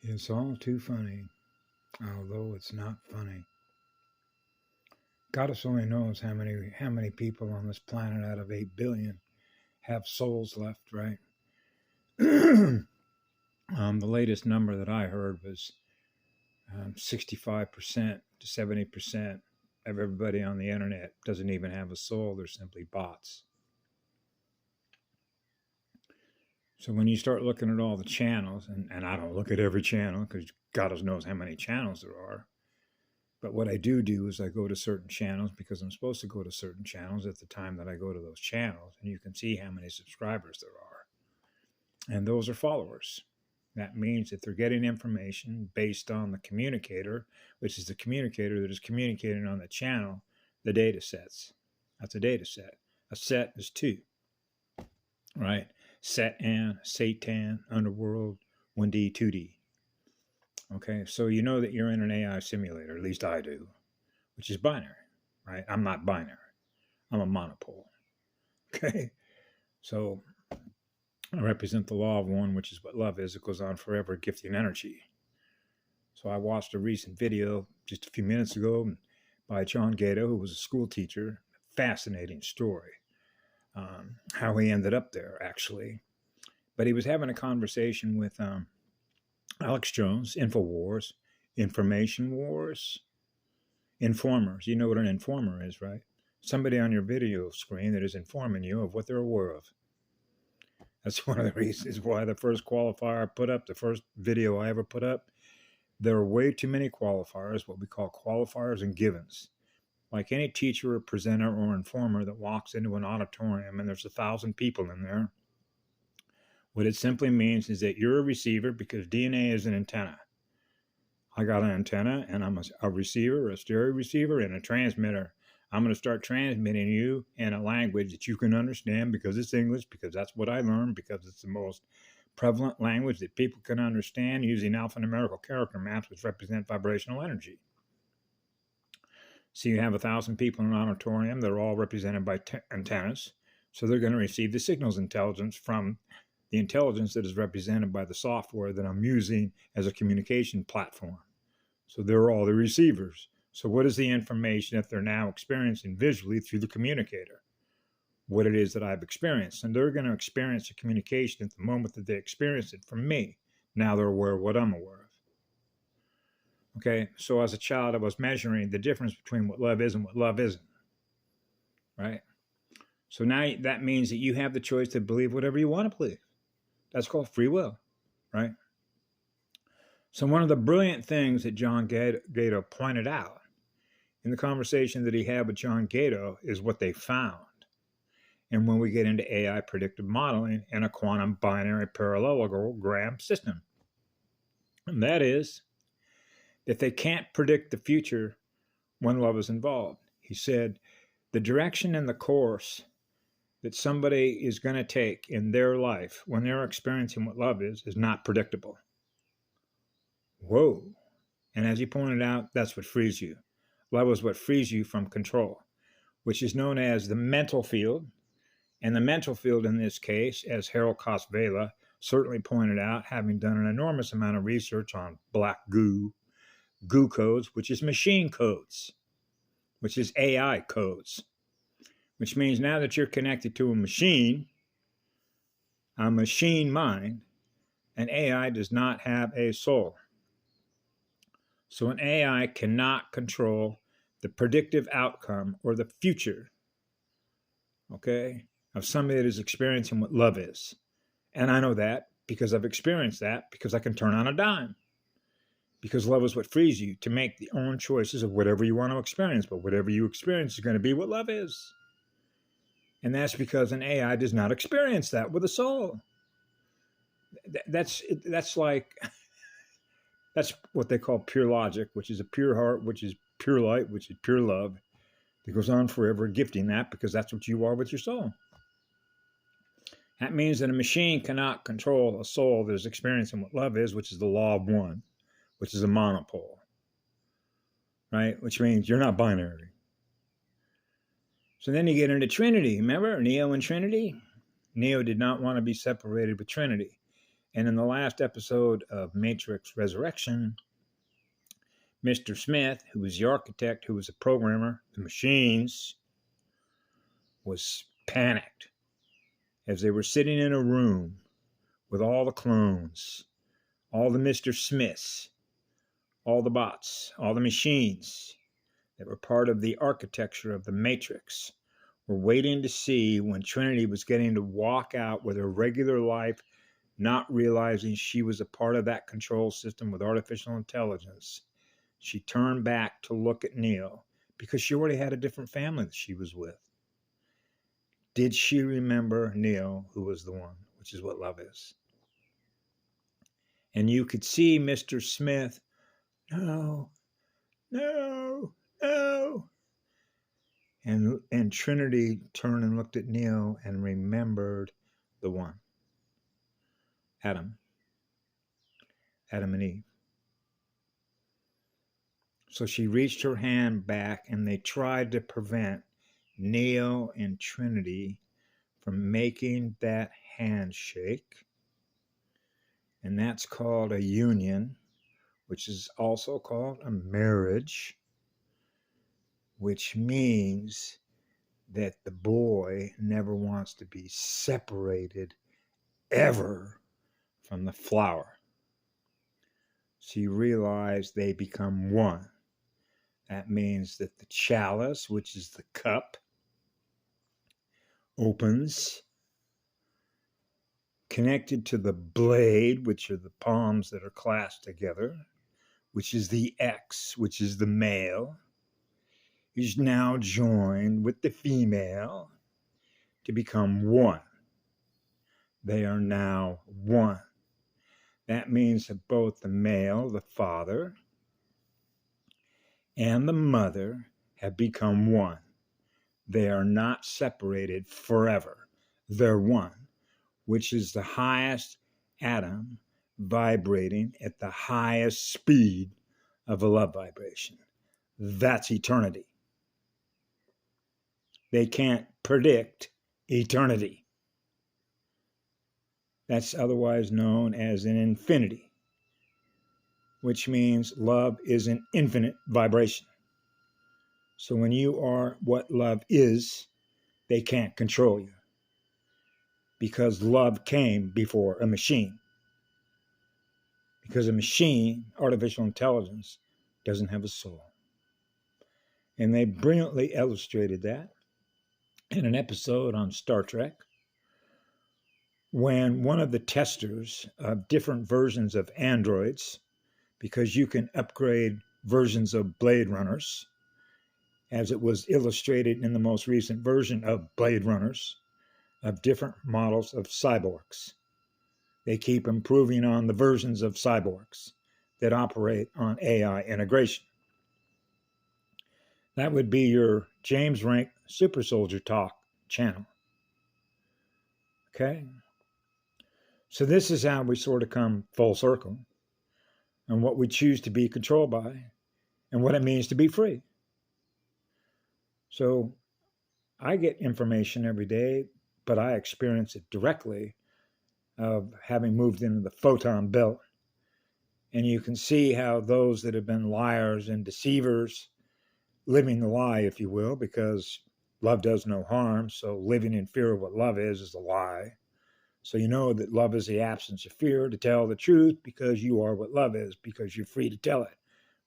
It's all too funny, although it's not funny. Goddess only knows how many people on this planet out of 8 billion have souls left, right? The latest number that I heard was 65% to 70% of everybody on the internet doesn't even have a soul. They're simply bots. So when you start looking at all the channels, and I don't look at every channel because God knows how many channels there are, but what I do is I go to certain channels because I'm supposed to go to certain channels at the time that I go to those channels, and you can see how many subscribers there are. And those are followers. That means that they're getting information based on the communicator, which is the communicator that is communicating on the channel, the data sets. That's a data set. A set is 2, right? Satan, Satan, Underworld, 1D, 2D. Okay, so you know that you're in an AI simulator, at least I do, which is binary, right? I'm not binary. I'm a monopole. Okay, so I represent the law of one, which is what love is. It goes on forever, gifting energy. So I watched a recent video just a few minutes ago by John Gato, who was a school teacher. Fascinating story. How he ended up there, actually. But he was having a conversation with Alex Jones, InfoWars, Information Wars, informers. You know what an informer is, right? Somebody on your video screen that is informing you of what they're aware of. That's one of the reasons why the first qualifier I put up, the first video I ever put up, there are way too many qualifiers, what we call qualifiers and givens. Like any teacher or presenter or informer that walks into an auditorium and there's 1,000 people in there, what it simply means is that you're a receiver because DNA is an antenna. I got an antenna and I'm a receiver, a stereo receiver, and a transmitter. I'm going to start transmitting you in a language that you can understand because it's English, because that's what I learned, because it's the most prevalent language that people can understand using alphanumerical character maps, which represent vibrational energy. So you have 1,000 people in an auditorium. They're all represented by antennas. So they're going to receive the signals intelligence from the intelligence that is represented by the software that I'm using as a communication platform. So they're all the receivers. So what is the information that they're now experiencing visually through the communicator? What it is that I've experienced. And they're going to experience the communication at the moment that they experience it from me. Now they're aware of what I'm aware of. Okay, so as a child, I was measuring the difference between what love is and what love isn't, right? So now that means that you have the choice to believe whatever you want to believe. That's called free will, right? So one of the brilliant things that John Gato pointed out in the conversation that he had with John Gato is what they found. And when we get into AI predictive modeling and a quantum binary parallelogram system, and that is that they can't predict the future when love is involved. He said, the direction and the course that somebody is going to take in their life when they're experiencing what love is not predictable. Whoa. And as he pointed out, that's what frees you. Love is what frees you from control, which is known as the mental field. And the mental field in this case, as Harold Kosvela certainly pointed out, having done an enormous amount of research on black goo codes, which is machine codes, which is AI codes, which means now that you're connected to a machine mind, an AI does not have a soul. So an AI cannot control the predictive outcome or the future, okay, of somebody that is experiencing what love is. And I know that because I've experienced that, because I can turn on a dime. Because love is what frees you to make the own choices of whatever you want to experience. But whatever you experience is going to be what love is. And that's because an AI does not experience that with a soul. That's what they call pure logic, which is a pure heart, which is pure light, which is pure love. That goes on forever, gifting that because that's what you are with your soul. That means that a machine cannot control a soul that is experiencing what love is, which is the law of one, which is a monopole, right? Which means you're not binary. So then you get into Trinity. Remember Neo and Trinity? Neo did not want to be separated with Trinity. And in the last episode of Matrix Resurrection, Mr. Smith, who was the architect, who was a programmer, the machines, was panicked as they were sitting in a room with all the clones, all the Mr. Smiths, all the bots, all the machines that were part of the architecture of the Matrix, were waiting to see when Trinity was getting to walk out with her regular life, not realizing she was a part of that control system with artificial intelligence. She turned back to look at Neo because she already had a different family that she was with. Did she remember Neo, who was the one, which is what love is? And you could see Mr. Smith, no, no, no. And Trinity turned and looked at Neo and remembered the one, Adam and Eve. So she reached her hand back and they tried to prevent Neo and Trinity from making that handshake. And that's called a union, which is also called a marriage, which means that the boy never wants to be separated ever from the flower. So you realize they become one. That means that the chalice, which is the cup, opens, connected to the blade, which are the palms that are clasped together, which is the X, which is the male, is now joined with the female to become one. They are now one. That means that both the male, the father, and the mother have become one. They are not separated forever. They're one, which is the highest atom vibrating at the highest speed of a love vibration. That's eternity. They can't predict eternity. That's otherwise known as an infinity, which means love is an infinite vibration. So when you are what love is, they can't control you because love came before a machine. Because a machine, artificial intelligence, doesn't have a soul. And they brilliantly illustrated that in an episode on Star Trek when one of the testers of different versions of androids, because you can upgrade versions of Blade Runners, as it was illustrated in the most recent version of Blade Runners, of different models of cyborgs. They keep improving on the versions of cyborgs that operate on AI integration. That would be your James Rank Super Soldier Talk channel. Okay? So this is how we sort of come full circle on what we choose to be controlled by and what it means to be free. So I get information every day, but I experience it directly of having moved into the photon belt. And you can see how those that have been liars and deceivers, living the lie, if you will, because love does no harm. So living in fear of what love is a lie. So you know that love is the absence of fear to tell the truth because you are what love is, because you're free to tell it,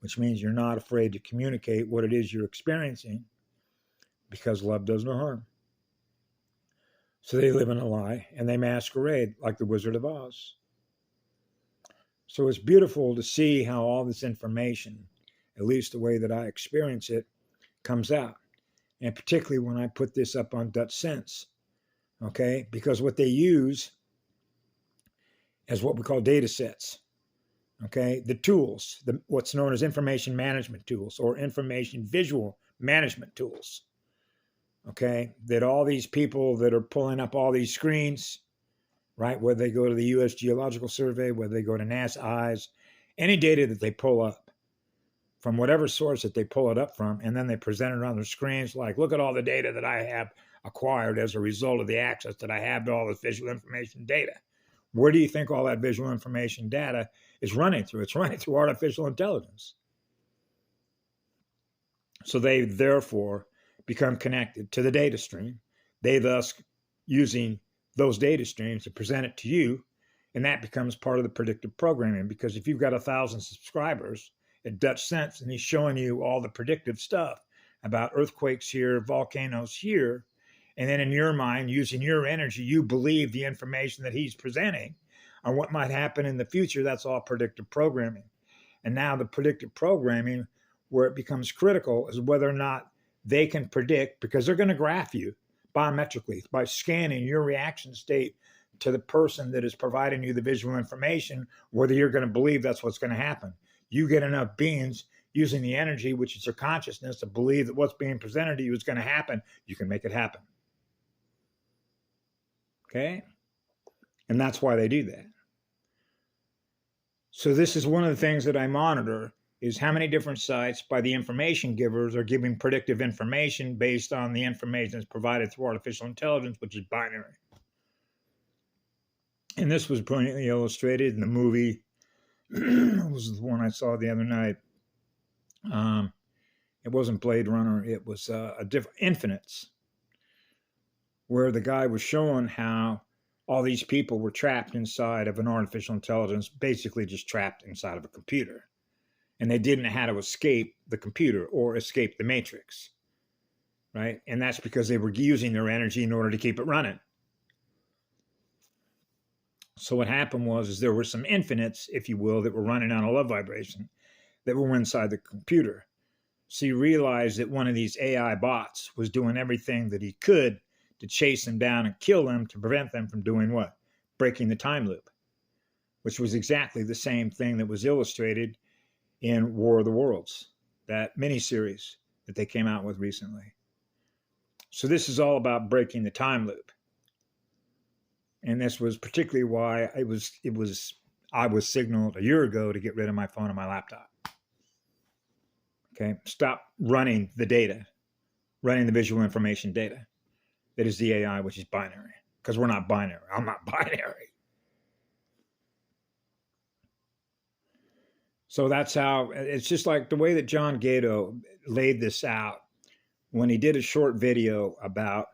which means you're not afraid to communicate what it is you're experiencing because love does no harm. So they live in a lie and they masquerade like the Wizard of Oz. So it's beautiful to see how all this information, at least the way that I experience it, comes out. And particularly when I put this up on Dutch Sense. Okay, because what they use is what we call data sets. Okay, the tools, what's known as information management tools or information visual management tools. Okay, that all these people that are pulling up all these screens, right, whether they go to the U.S. Geological Survey, whether they go to NASA eyes, any data that they pull up from whatever source that they pull it up from, and then they present it on their screens like, look at all the data that I have acquired as a result of the access that I have to all this visual information data. Where do you think all that visual information data is running through? It's running through artificial intelligence. So they therefore become connected to the data stream. They thus using those data streams to present it to you, and that becomes part of the predictive programming. Because if you've got 1,000 subscribers at Dutch Sense and he's showing you all the predictive stuff about earthquakes here, volcanoes here, and then in your mind, using your energy, you believe the information that he's presenting on what might happen in the future, that's all predictive programming. And now the predictive programming, where it becomes critical, is whether or not they can predict, because they're going to graph you biometrically by scanning your reaction state to the person that is providing you the visual information, whether you're going to believe that's what's going to happen. You get enough beings using the energy, which is your consciousness, to believe that what's being presented to you is going to happen, you can make it happen. Okay? And that's why they do that. So this is one of the things that I monitor, is how many different sites by the information givers are giving predictive information based on the information that's provided through artificial intelligence, which is binary. And this was brilliantly illustrated in the movie. It was the one I saw the other night. It wasn't Blade Runner. It was a different Infinites, where the guy was showing how all these people were trapped inside of an artificial intelligence, basically just trapped inside of a computer. And they didn't know how to escape the computer or escape the matrix, right? And that's because they were using their energy in order to keep it running. So what happened was there were some infinites, if you will, that were running on a love vibration that were inside the computer. So you realize that one of these AI bots was doing everything that he could to chase them down and kill them, to prevent them from doing what? Breaking the time loop, which was exactly the same thing that was illustrated in War of the Worlds, that miniseries that they came out with recently. So this is all about breaking the time loop. And this was particularly why I was signaled a year ago to get rid of my phone and my laptop. Okay, stop running the data, running the visual information data. That is the AI, which is binary, because we're not binary. I'm not binary. So that's how, it's just like the way that John Gato laid this out when he did a short video about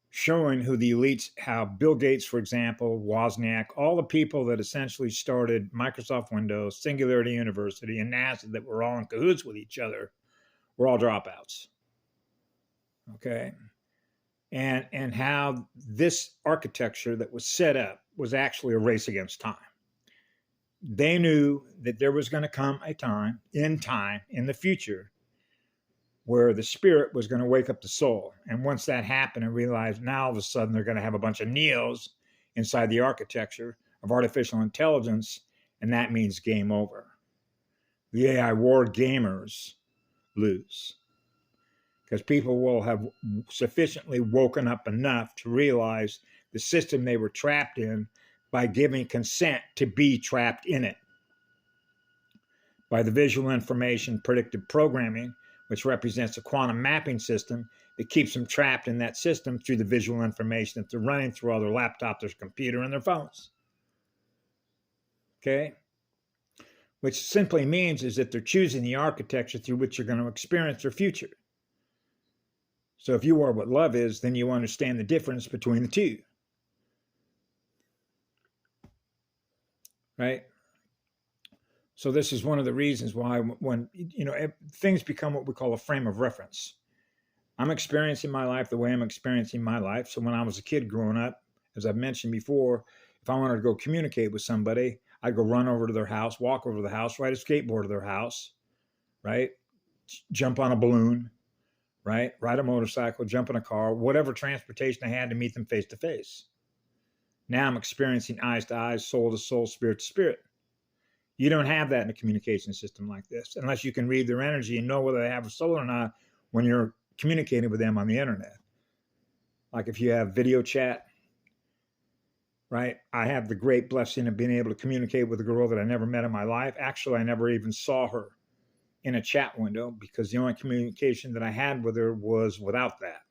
showing who the elites, how Bill Gates, for example, Wozniak, all the people that essentially started Microsoft Windows, Singularity University, and NASA that were all in cahoots with each other, were all dropouts. Okay? And how this architecture that was set up was actually a race against time. They knew that there was going to come a time in the future where the spirit was going to wake up the soul. And once that happened and realized, now all of a sudden they're going to have a bunch of neos inside the architecture of artificial intelligence, and that means game over. The AI war gamers lose, because people will have sufficiently woken up enough to realize the system they were trapped in by giving consent to be trapped in it. By the visual information predictive programming, which represents a quantum mapping system that keeps them trapped in that system through the visual information that they're running through all their laptop, their computer, and their phones. Okay? Which simply means is that they're choosing the architecture through which you're going to experience their future. So if you are what love is, then you understand the difference between the two. Right? So this is one of the reasons why when things become what we call a frame of reference. I'm experiencing my life the way I'm experiencing my life. So when I was a kid growing up, as I've mentioned before, if I wanted to go communicate with somebody, I'd go run over to their house, walk over to the house, ride a skateboard to their house, right? Jump on a balloon, right? Ride a motorcycle, jump in a car, whatever transportation I had to meet them face to face. Now I'm experiencing eyes to eyes, soul to soul, spirit to spirit. You don't have that in a communication system like this, unless you can read their energy and know whether they have a soul or not when you're communicating with them on the internet. Like if you have video chat, right? I have the great blessing of being able to communicate with a girl that I never met in my life. Actually, I never even saw her in a chat window, because the only communication that I had with her was without that,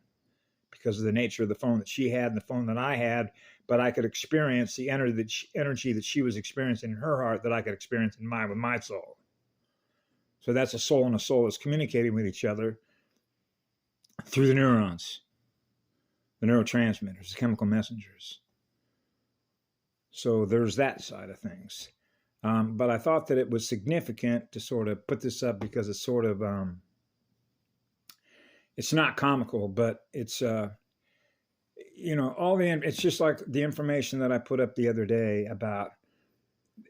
because of the nature of the phone that she had and the phone that I had. but I could experience the energy that she was experiencing in her heart that I could experience in mine with my soul. So that's a soul and a soul that's communicating with each other through the neurons, the neurotransmitters, the chemical messengers. So there's that side of things. But I thought that it was significant to sort of put this up because it's sort of, it's not comical, but it's, it's just like the information that I put up the other day about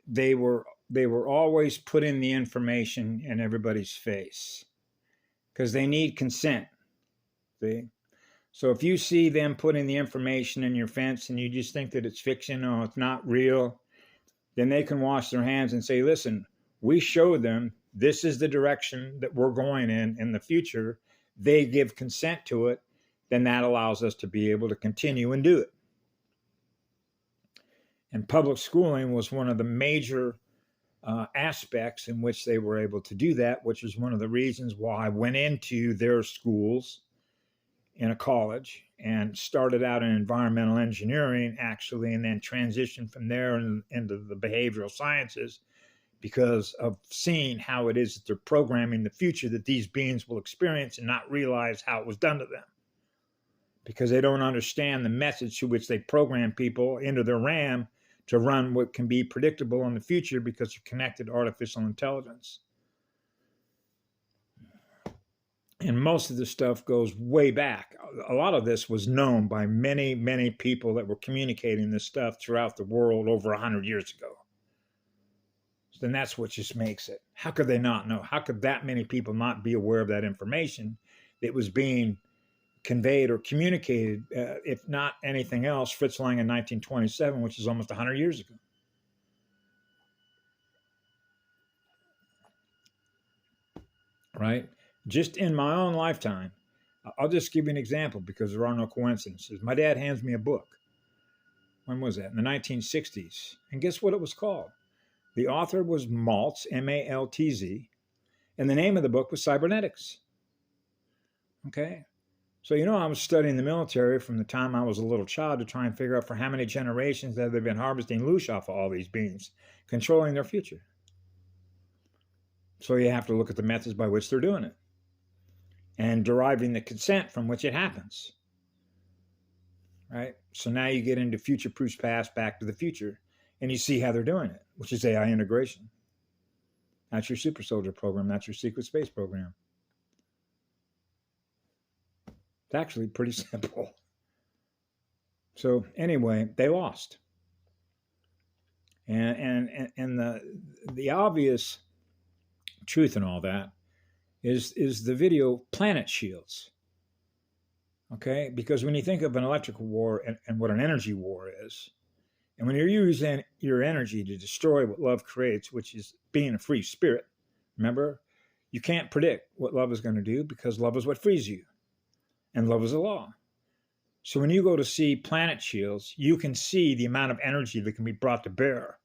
they were always putting the information in everybody's face because they need consent. See? So if you see them putting the information in your fence and you just think that it's fiction or it's not real, then they can wash their hands and say, listen, we show them this is the direction that we're going in the future. They give consent to it, then that allows us to be able to continue and do it. And public schooling was one of the major aspects in which they were able to do that, which is one of the reasons why I went into their schools in a college and started out in environmental engineering, actually, and then transitioned from there into the behavioral sciences because of seeing how it is that they're programming the future that these beings will experience and not realize how it was done to them. Because they don't understand the message to which they program people into their RAM to run what can be predictable in the future because you're connected to artificial intelligence. And most of this stuff goes way back. A lot of this was known by many, many people that were communicating this stuff throughout the world over 100 years ago. So then that's what just makes it. How could they not know? How could that many people not be aware of that information that was being conveyed or communicated, if not anything else, Fritz Lang in 1927, which is almost 100 years ago. Right? Just in my own lifetime, I'll just give you an example because there are no coincidences. My dad hands me a book. When was that? In the 1960s. And guess what it was called? The author was Maltz, M-A-L-T-Z, and the name of the book was Cybernetics. Okay? So, I was studying the military from the time I was a little child to try and figure out for how many generations that they've been harvesting loosh off of all these beings, controlling their future. So you have to look at the methods by which they're doing it and deriving the consent from which it happens. Right? So now you get into Future Proof's Past, Back to the Future, and you see how they're doing it, which is AI integration. That's your super soldier program. That's your secret space program. It's actually pretty simple. So anyway, they lost. And the obvious truth in all that is the video Planet Shields. Okay? Because when you think of an electrical war and what an energy war is, and when you're using your energy to destroy what love creates, which is being a free spirit, remember, you can't predict what love is going to do because love is what frees you. And love is a law. So when you go to see Planet Shields, you can see the amount of energy that can be brought to bear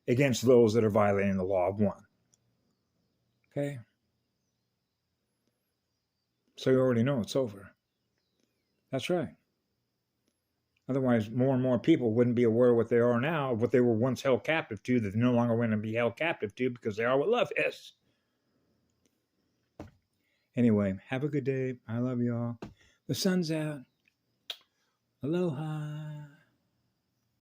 against those that are violating the law of one. Okay? So you already know it's over. That's right. Otherwise, more and more people wouldn't be aware of what they are now, of what they were once held captive to, that they're no longer going to be held captive to because they are what love is. Anyway, have a good day. I love y'all. The sun's out. Aloha.